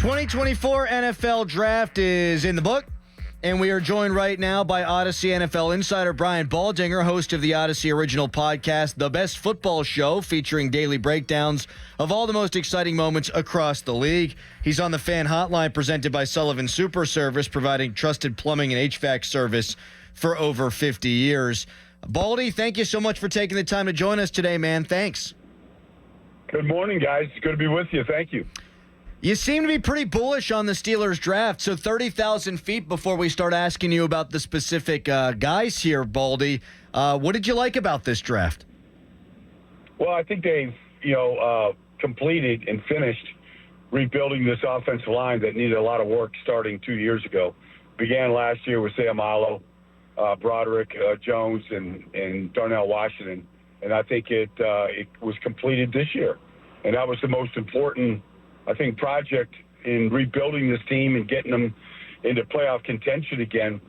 2024 NFL Draft is in the book, and we are joined right now by Audacy NFL insider Brian Baldinger, host of the Audacy original podcast, The Best Football Show, featuring daily breakdowns of all the most exciting moments across the league. He's on the Fan Hotline presented by Sullivan Super Service, providing trusted plumbing and HVAC service for over 50 years. Baldy, thank you so much for taking the time to join us today, man. Thanks. Good morning, guys. It's good to be with you. Thank you. You seem to be pretty bullish on the Steelers draft. So 30,000 feet before we start asking you about the specific guys here, Baldy. What did you like about this draft? Well, I think they've, completed and finished rebuilding this offensive line that needed a lot of work starting 2 years ago. Began last year with Seumalo, Broderick Jones, and Darnell Washington. And I think it was completed this year. And that was the most important, I think, project in rebuilding this team and getting them into playoff contention again.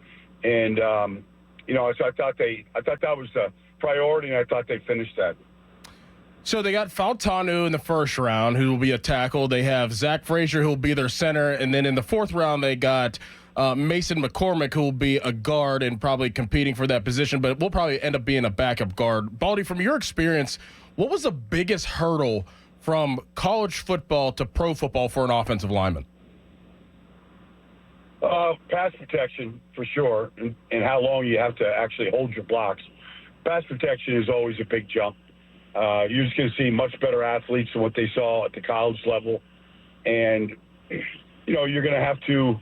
And, so I thought that was a priority, and I thought they finished that. So they got Fautanu in the first round, who will be a tackle. They have Zach Frazier, who will be their center. And then in the fourth round, they got Mason McCormick, who will be a guard and probably competing for that position, but will probably end up being a backup guard. Baldy, from your experience, what was the biggest hurdle from college football to pro football for an offensive lineman? Pass protection, for sure, and how long you have to actually hold your blocks. Pass protection is always a big jump. You're just going to see much better athletes than what they saw at the college level. And, you're going to have to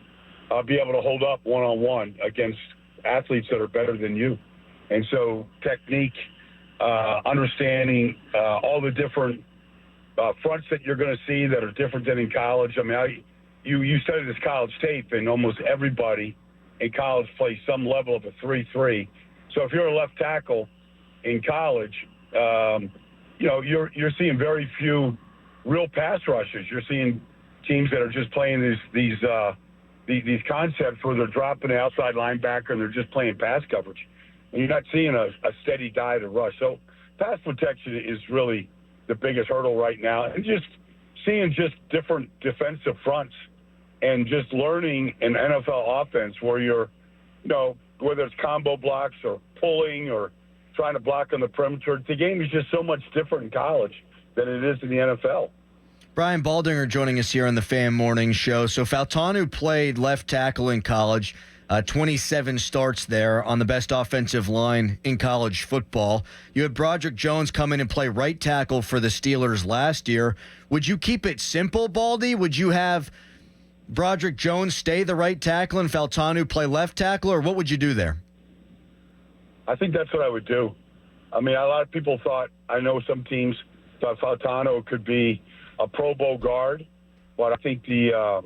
be able to hold up one-on-one against athletes that are better than you. And so technique, understanding all the different fronts that you're going to see that are different than in college. I mean, you study this college tape, and almost everybody in college plays some level of a 3-3. So if you're a left tackle in college, you're seeing very few real pass rushes. You're seeing teams that are just playing these concepts where they're dropping the outside linebacker and they're just playing pass coverage. And you're not seeing a steady guy to rush. So pass protection is really the biggest hurdle right now. And just seeing just different defensive fronts and just learning an NFL offense where you're, whether it's combo blocks or pulling or trying to block on the perimeter. The game is just so much different in college than it is in the NFL. Brian Baldinger joining us here on the Fan Morning Show. So Fautanu played left tackle in college, 27 starts there on the best offensive line in college football. You had Broderick Jones come in and play right tackle for the Steelers last year. Would you keep it simple, Baldy? Would you have Broderick Jones stay the right tackle and Fautanu play left tackle, or what would you do there? I think that's what I would do. I mean, a lot of people thought, I know some teams thought Fautanu could be a Pro Bowl guard, but I think the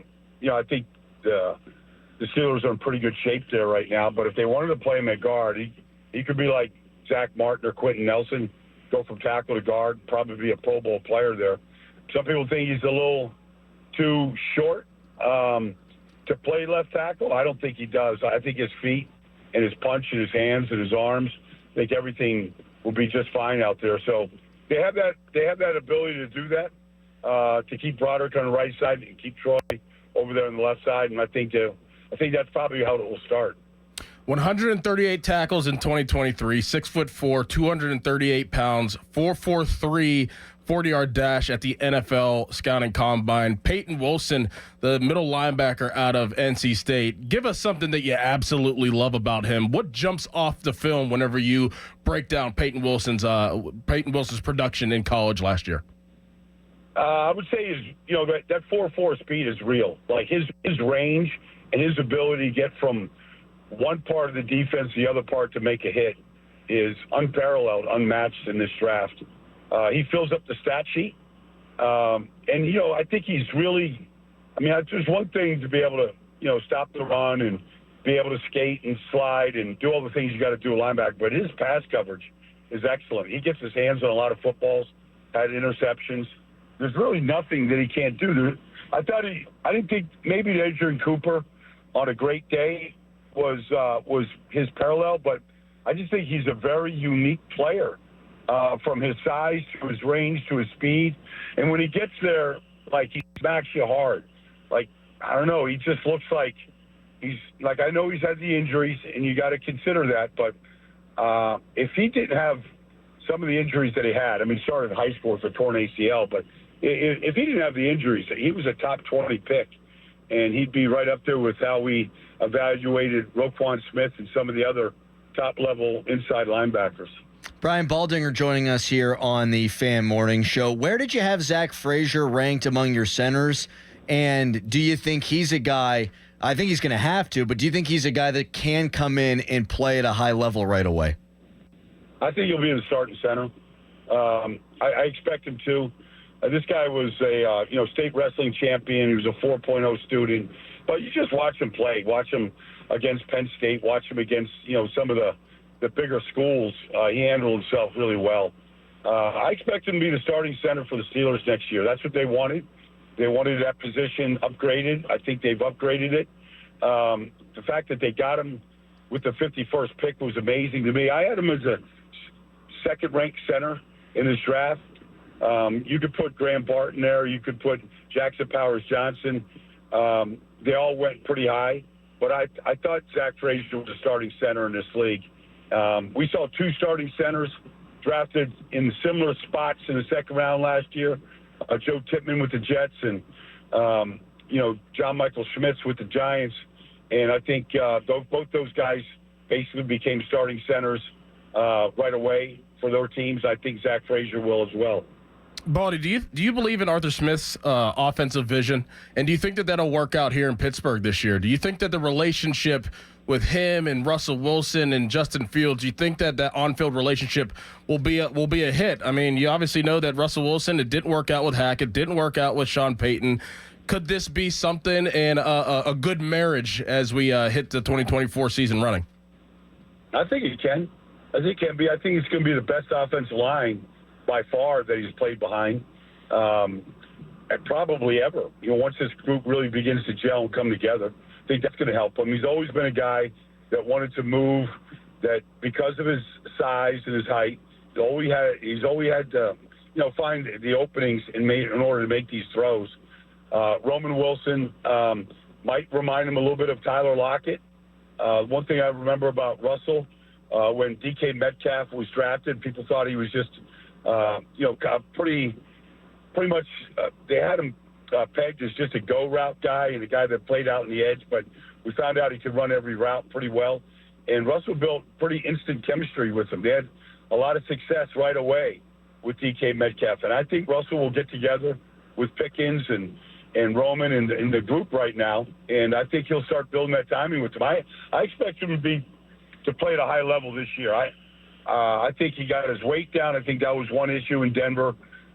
Steelers are in pretty good shape there right now. But if they wanted to play him at guard, he could be like Zach Martin or Quentin Nelson, go from tackle to guard, probably be a Pro Bowl player there. Some people think he's a little too short to play left tackle. I don't think he does. I think his feet and his punch and his hands and his arms, I think everything will be just fine out there. So they have that ability to do that, to keep Broderick on the right side and keep Troy over there on the left side. And I think that's probably how it will start. 138 tackles in 2023, 6'4", 238 pounds, 4.43 40-yard dash at the NFL Scouting Combine. Peyton Wilson, the middle linebacker out of NC State. Give us something that you absolutely love about him. What jumps off the film whenever you break down Peyton Wilson's production in college last year? I would say that 4.4 speed is real. Like his range and his ability to get from one part of the defense to the other part to make a hit is unparalleled, unmatched in this draft. He fills up the stat sheet. And, I think he's really – there's one thing to be able to, stop the run and be able to skate and slide and do all the things you got to do a linebacker, but his pass coverage is excellent. He gets his hands on a lot of footballs, had interceptions. There's really nothing that he can't do. I didn't think maybe Adrian Cooper on a great day was his parallel, but I just think he's a very unique player. From his size to his range to his speed. And when he gets there, like, he smacks you hard. like, I don't know. He just looks like he's like, I know he's had the injuries, and you got to consider that. But if he didn't have some of the injuries that he had, I mean, he started in high school with a torn ACL, but if he didn't have the injuries, he was a top 20 pick, and he'd be right up there with how we evaluated Roquan Smith and some of the other top-level inside linebackers. Brian Baldinger joining us here on the Fan Morning Show. Where did you have Zach Frazier ranked among your centers? And do you think he's a guy, I think he's going to have to, but do you think he's a guy that can come in and play at a high level right away? I think he'll be in the starting center. I expect him to. This guy was a state wrestling champion. He was a 4.0 student. But you just watch him play. Watch him against Penn State. Watch him against some of the bigger schools. He handled himself really well. I expect him to be the starting center for the Steelers next year. That's what they wanted. They wanted that position upgraded. I think they've upgraded it. The fact that they got him with the 51st pick was amazing to me. I had him as a second-ranked center in this draft. You could put Graham Barton there. You could put Jackson Powers Johnson. They all went pretty high. But I thought Zach Frazier was a starting center in this league. We saw two starting centers drafted in similar spots in the second round last year. Joe Tippmann with the Jets and, John Michael Schmitz with the Giants. And I think both those guys basically became starting centers right away for their teams. I think Zach Frazier will as well. Baldy, do you believe in Arthur Smith's offensive vision? And do you think that that'll work out here in Pittsburgh this year? Do you think that the relationship with him and Russell Wilson and Justin Fields, you think that on-field relationship will be a hit? I mean, you obviously know that Russell Wilson, it didn't work out with Hackett, didn't work out with Sean Payton. Could this be something and a good marriage as we hit the 2024 season running? I think it can. I think it can be. I think it's going to be the best offensive line by far that he's played behind, and probably ever. Once this group really begins to gel and come together, I think that's going to help him. He's always been a guy that wanted to move, that because of his size and his height, he's always had to, find the openings in order to make these throws. Roman Wilson might remind him a little bit of Tyler Lockett. One thing I remember about Russell, when DK Metcalf was drafted, people thought he was just, pretty much they had him pegged as just a go route guy and a guy that played out in the edge, but we found out he could run every route pretty well. And Russell built pretty instant chemistry with him. They had a lot of success right away with DK Metcalf. And I think Russell will get together with Pickens and Roman and the group right now, and I think he'll start building that timing with them. I expect him to play at a high level this year. I think he got his weight down. I think that was one issue in Denver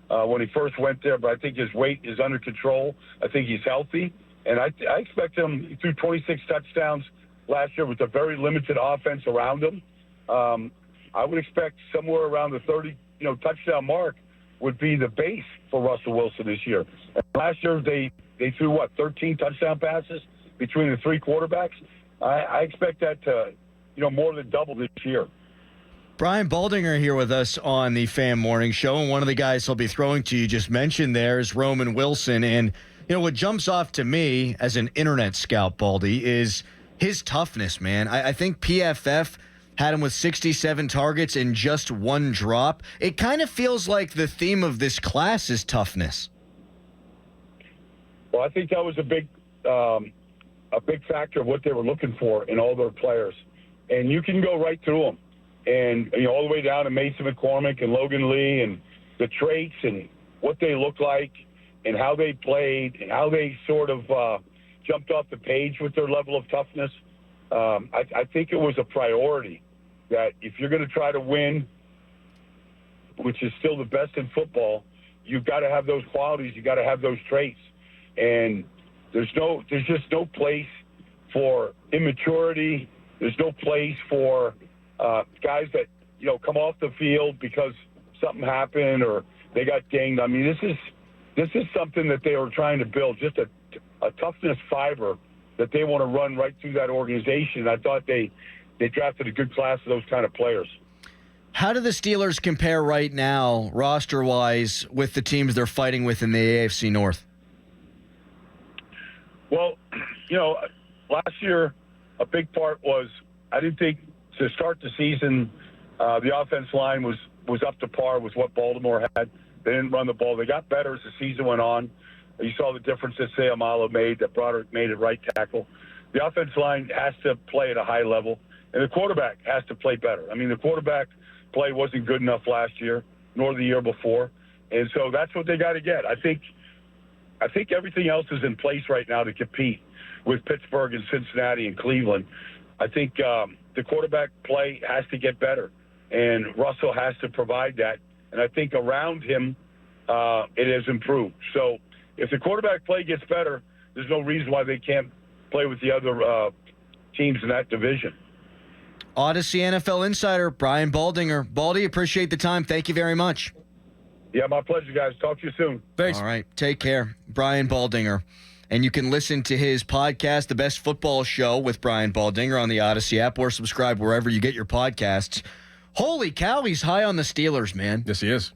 when he first went there, but I think his weight is under control. I think he's healthy, and I expect him. He threw 26 touchdowns last year with a very limited offense around him. I would expect somewhere around the 30 touchdown mark would be the base for Russell Wilson this year. And last year they threw 13 touchdown passes between the three quarterbacks. I expect that to more than double this year. Brian Baldinger here with us on the Fan Morning Show, and one of the guys he'll be throwing to you just mentioned there is Roman Wilson. And what jumps off to me as an internet scout, Baldy, is his toughness, man. I think PFF had him with 67 targets and just one drop. It kind of feels like the theme of this class is toughness. Well, I think that was a big factor of what they were looking for in all their players. And you can go right through them. And all the way down to Mason McCormick and Logan Lee and the traits and what they look like and how they played and how they sort of jumped off the page with their level of toughness. I think it was a priority that if you're going to try to win, which is still the best in football, you've got to have those qualities. You got to have those traits. And there's just no place for immaturity. There's no place for guys that come off the field because something happened or they got dinged. I mean, this is something that they were trying to build, just a toughness fiber that they want to run right through that organization. I thought they drafted a good class of those kind of players. How do the Steelers compare right now, roster-wise, with the teams they're fighting with in the AFC North? Well, last year, a big part was I didn't think to start the season, the offense line was up to par with what Baltimore had. They didn't run the ball. They got better as the season went on. You saw the difference that Seumalo made, that Broderick made at right tackle. The offense line has to play at a high level, and the quarterback has to play better. I mean, the quarterback play wasn't good enough last year, nor the year before, and so that's what they got to get. I think everything else is in place right now to compete with Pittsburgh and Cincinnati and Cleveland. I think the quarterback play has to get better, and Russell has to provide that. And I think around him, it has improved. So if the quarterback play gets better, there's no reason why they can't play with the other teams in that division. Audacy NFL insider Brian Baldinger. Baldy, appreciate the time. Thank you very much. Yeah, my pleasure, guys. Talk to you soon. Thanks. All right. Take care. Brian Baldinger. And you can listen to his podcast, The Best Football Show with Brian Baldinger, on the Audacy app, or subscribe wherever you get your podcasts. Holy cow, he's high on the Steelers, man. Yes, he is.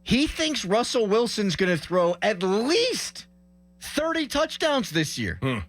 He thinks Russell Wilson's going to throw at least 30 touchdowns this year.